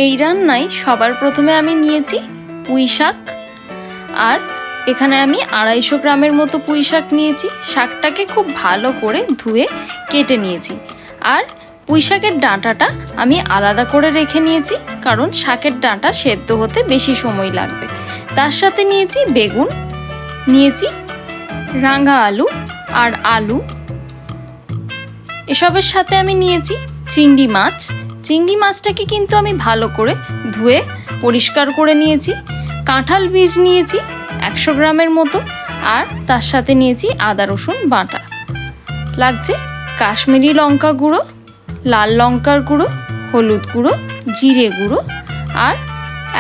এই রান্নায় সবার প্রথমে আমি নিয়েছি পুঁই শাক, আর এখানে আমি 250 গ্রামের মতো পুঁই শাক নিয়েছি। শাকটাকে খুব ভালো করে ধুয়ে কেটে নিয়েছি, আর পুঁই শাকের ডাঁটাটা আমি আলাদা করে রেখে নিয়েছি, কারণ শাকের ডাঁটা সেদ্ধ হতে বেশি সময় লাগবে। তার সাথে নিয়েছি বেগুন, নিয়েছি রাঙা আলু আর আলু। এসবের সাথে আমি নিয়েছি চিংড়ি মাছ। চিংড়ি মাছটাকে কিন্তু আমি ভালো করে ধুয়ে পরিষ্কার করে নিয়েছি। কাঁঠাল বীজ নিয়েছি 100 গ্রামের মতো, আর তার সাথে নিয়েছি আদা রসুন বাটা। লাগছে কাশ্মীরি লঙ্কা গুঁড়ো, লাল লঙ্কার গুঁড়ো, হলুদ গুঁড়ো, জিরে গুঁড়ো, আর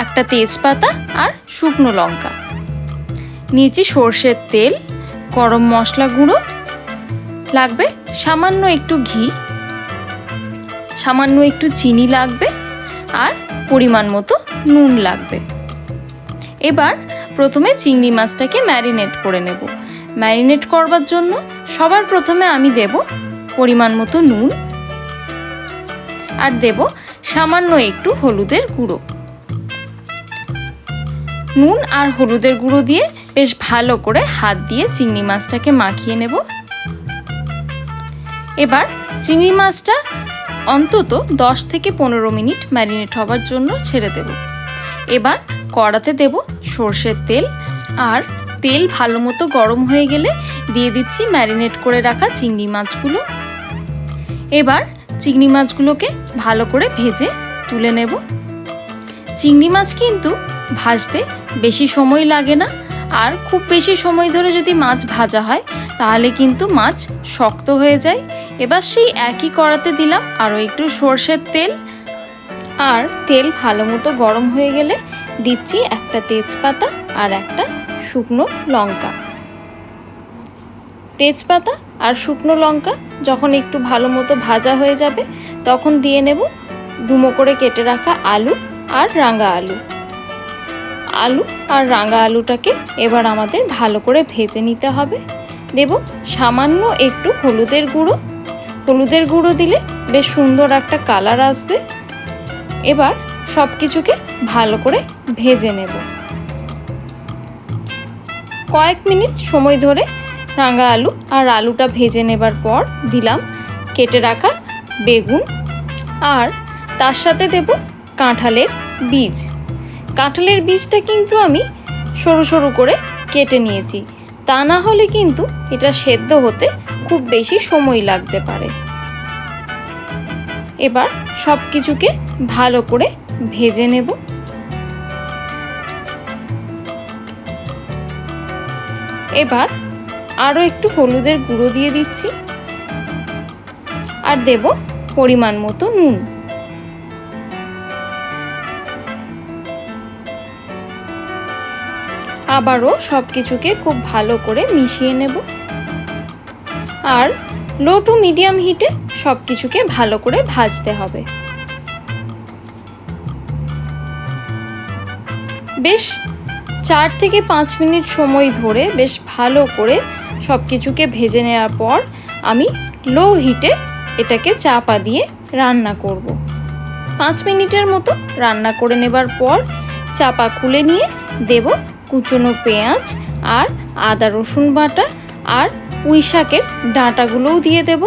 একটা তেজপাতা আর শুকনো লঙ্কা। নিয়েছি সর্ষের তেল, গরম মশলা গুঁড়ো, লাগবে সামান্য একটু ঘি, সামান্য একটু চিনি লাগবে, আর পরিমাণ মতো নুন লাগবে। এবার প্রথমে চিংড়ি মাছটাকে ম্যারিনেট করে নেব। ম্যারিনেট করবার জন্য সবার প্রথমে আমি দেব পরিমাণ মতো নুন, আর দেব সামান্য একটু হলুদের গুঁড়ো। নুন আর হলুদের গুঁড়ো দিয়ে বেশ ভালো করে হাত দিয়ে চিংড়ি মাছটাকে মাখিয়ে নেব। এবার চিংড়ি মাছটা অন্তত 10 থেকে 15 মিনিট ম্যারিনেট হবার জন্য ছেড়ে দেব। এবার কড়াতে দেব সর্ষের তেল, আর তেল ভালো মতো গরম হয়ে গেলে দিয়ে দিচ্ছি ম্যারিনেট করে রাখা চিংড়ি মাছগুলো। এবার চিংড়ি মাছগুলোকে ভালো করে ভেজে তুলে নেব। চিংড়ি মাছ কিন্তু ভাজতে বেশি সময় লাগে না, আর খুব বেশি সময় ধরে যদি মাছ ভাজা হয় তাহলে কিন্তু মাছ শক্ত হয়ে যায়। এবার সেই একই কড়াতে দিলাম আরও একটু সর্ষের তেল, আর তেল ভালো মতো গরম হয়ে গেলে দিচ্ছি একটা তেজপাতা আর একটা শুকনো লঙ্কা। তেজপাতা আর শুকনো লঙ্কা যখন একটু ভালো মতো ভাজা হয়ে যাবে তখন দিয়ে নেব ডুমো করে কেটে রাখা আলু আর রাঙা আলু। আলু আর রাঙা আলুটাকে এবার আমাদের ভালো করে ভেজে নিতে হবে। দেব সামান্য একটু হলুদের গুঁড়ো। হলুদের গুঁড়ো দিলে বেশ সুন্দর একটা কালার আসবে। এবার সব কিছুকে ভালো করে ভেজে নেব। কয়েক মিনিট সময় ধরে রাঙা আলু আর আলুটা ভেজে নেবার পর দিলাম কেটে রাখা বেগুন, আর তার সাথে দেব কাঁঠালের বীজ। কাঁঠালের বীজটা কিন্তু আমি সরু সরু করে কেটে নিয়েছি, তা না হলে কিন্তু এটা সেদ্ধ হতে খুব বেশি সময় লাগতে পারে। এবার সব কিছুকে ভালো করে ভেজে নেব। এবার আরও একটু হলুদের গুঁড়ো দিয়ে দিচ্ছি, আর দেব পরিমাণ মতো নুন। আবারও সব কিছুকে খুব ভালো করে মিশিয়ে নেব, আর লো টু মিডিয়াম হিটে সব কিছুকে ভালো করে ভাজতে হবে। বেশ 4 থেকে 5 মিনিট সময় ধরে বেশ ভালো করে সব কিছুকে ভেজে নেওয়ার পর আমি লো হিটে এটাকে চাপা দিয়ে রান্না করব। 5 মিনিটের মতো রান্না করে নেবার পর চাপা খুলে নিয়ে দেব কুচনো পেঁয়াজ আর আদা রসুন বাটা, আর পুঁই শাকের ডাঁটাগুলোও দিয়ে দেব।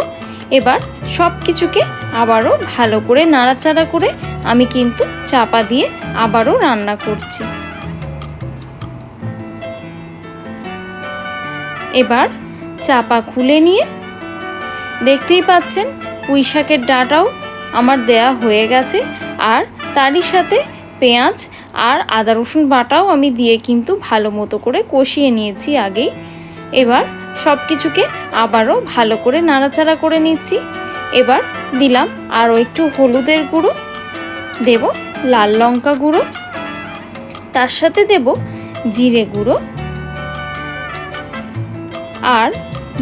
এবার সব কিছুকে আবারও ভালো করে নাড়াচাড়া করে আমি কিন্তু চাপা দিয়ে আবারও রান্না করছি। এবার চাপা খুলে নিয়ে দেখতেই পাচ্ছেন পুঁই শাকের ডাঁটাও আমার দেয়া হয়ে গেছে, আর তারই সাথে পেঁয়াজ আর আদা রসুন বাটাও আমি দিয়ে কিন্তু ভালো মতো করে কষিয়ে নিয়েছি আগেই। এবার সব কিছুকে আবারও ভালো করে নাড়াচাড়া করে নিচ্ছি। এবার দিলাম আরও একটু হলুদের গুঁড়ো, দেব লাল লঙ্কা গুঁড়ো, তার সাথে দেব জিরে গুঁড়ো, আর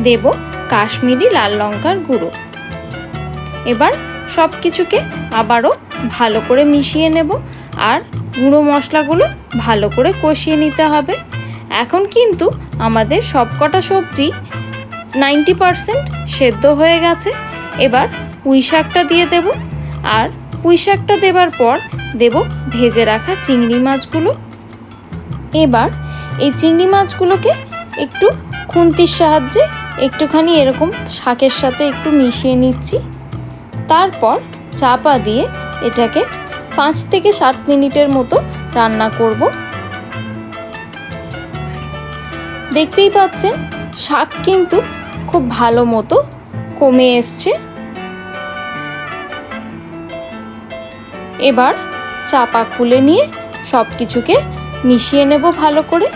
দেব কাশ্মীরি লাল লঙ্কার গুঁড়ো। এবার সব কিছুকে আবারও ভালো করে মিশিয়ে নেব, আর গুঁড়ো মশলাগুলো ভালো করে কষিয়ে নিতে হবে। এখন কিন্তু আমাদের সবকটা সবজি 90% সেদ্ধ হয়ে গেছে। এবার পুঁই শাকটা দিয়ে দেব, আর পুঁই শাকটা দেবার পর দেব ভেজে রাখা চিংড়ি মাছগুলো। এবার এই চিংড়ি মাছগুলোকে একটু খুন্তির সাহায্যে একটুখানি এরকম শাকের সাথে একটু মিশিয়ে নিচ্ছি। তারপর চাপা দিয়ে এটাকে 5 থেকে 7 মিনিটের মতো রান্না করব। দেখতেই পাচ্ছেন শাক কিন্তু খুব ভালো মতো কমে এসছে। এবার চাপা খুলে নিয়ে সব কিছুকে মিশিয়ে নেব ভালো করে।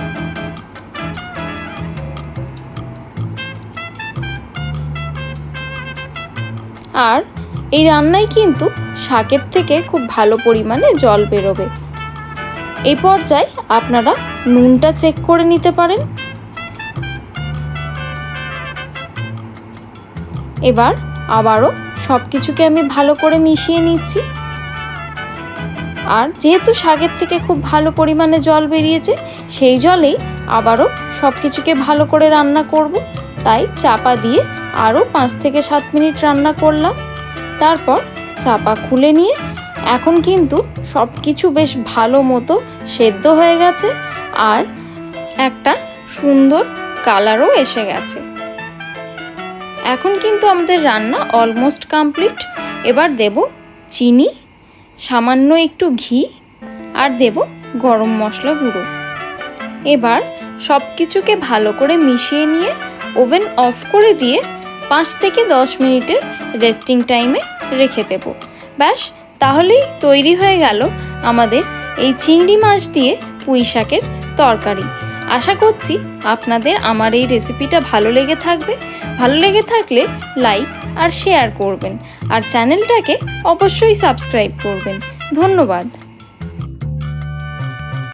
আর এই রান্নায় কিন্তু শাকের থেকে খুব ভালো পরিমাণে জল বেরোবে। এই পর্যায়ে আপনারা নুনটা চেক করে নিতে পারেন। এবার আবারও সব কিছুকে আমি ভালো করে মিশিয়ে নিচ্ছি। আর যেহেতু শাকের থেকে খুব ভালো পরিমাণে জল বেরিয়েছে, সেই জলেই আবারও সব কিছুকে ভালো করে রান্না করব। তাই চাপা দিয়ে আরও 5 থেকে 7 মিনিট রান্না করলাম। তারপর চাপা খুলে নিয়ে এখন কিন্তু সব কিছু বেশ ভালো মতো সেদ্ধ হয়ে গেছে আর একটা সুন্দর কালারও এসে গেছে। এখন কিন্তু আমাদের রান্না অলমোস্ট কমপ্লিট। এবার দেব চিনি, সামান্য একটু ঘি আর দেব গরম মশলা গুঁড়ো। এবার সব কিছুকে ভালো করে মিশিয়ে নিয়ে ওভেন অফ করে দিয়ে 5 থেকে 10 মিনিটের রেস্টিং টাইমে রেখে দেব। ব্যাস, তাহলেই তৈরি হয়ে গেল আমাদের এই চিংড়ি মাছ দিয়ে পুঁই শাকের তরকারি। আশা করছি আপনাদের আমার এই রেসিপিটা ভালো লেগে থাকবে। ভালো লেগে থাকলে লাইক আর শেয়ার করবেন আর চ্যানেলটাকে অবশ্যই সাবস্ক্রাইব করবেন। ধন্যবাদ।